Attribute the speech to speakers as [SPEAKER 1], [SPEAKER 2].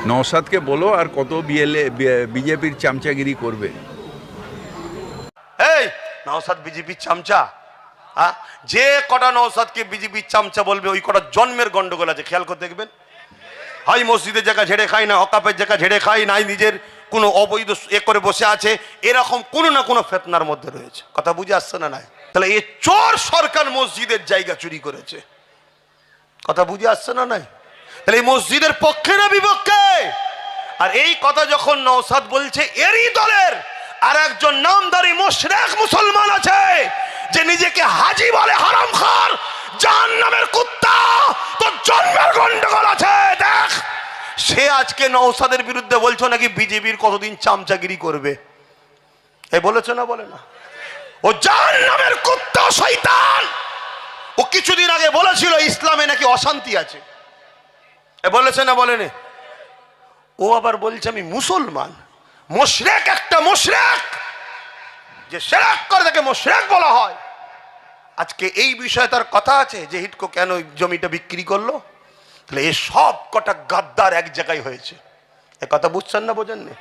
[SPEAKER 1] নওশাদকে বলো আর কত বিজেপির চামচাগিরি করবে।
[SPEAKER 2] এই নওশাদ বিজেপির চামচা, যে কটা নওশাদকে বিজেপির চামচা বলবে ওই কটা জন্মের গন্ডগোল আছে, খেয়াল করে দেখবেন। হয় মসজিদের জায়গা ঝেড়ে খায় না, অকাপের জায়গা ঝেড়ে খায় নাই, নিজের কোনো অবৈধ করে বসে আছে, এরকম কোনো না কোনো ফেতনার মধ্যে রয়েছে। কথা বুঝে আসছে না? নাই তাহলে এই চোর সরকার মসজিদের জায়গা চুরি করেছে। কথা বুঝে আসছে না? নাই তাহলে এই মসজিদের পক্ষে না বিপক্ষে? আর এই কথা যখন নওশাদ বলছে, এরই দলের আর একজন নামদারি মুশরিক মুসলমান আছে যে নিজেকে হাজি বলে, হারামখোর, জাহান্নামের কুত্তা, তোর জন্মের গন্ডগোল আছে দেখ। সে আজকে নওশাদের বিরুদ্ধে বলছো নাকি বিজেপির কতদিন চামচাগিরি করবে। এ বলেছে না? বলে না? ও জাহান্নামের কুত্তা, শয়তান। ও কিছুদিন আগে বলেছিল ইসলামে নাকি অশান্তি আছে। এ বলেছে না? বলেনি? ও আবার বলছে আমি মুসলমান। মুশরিক, একটা মুশরিক, যে শিরক করে তাকে মুশরিক বলা হয়। আজকে এই বিষয়ে তার কথা আছে যে হিটকো কেন জমিটা বিক্রি করলো। তাহলে এই সব কটা গাদ্দার এক জায়গায় হয়েছে। এ কথা বুঝছেন না? বোঝেননি?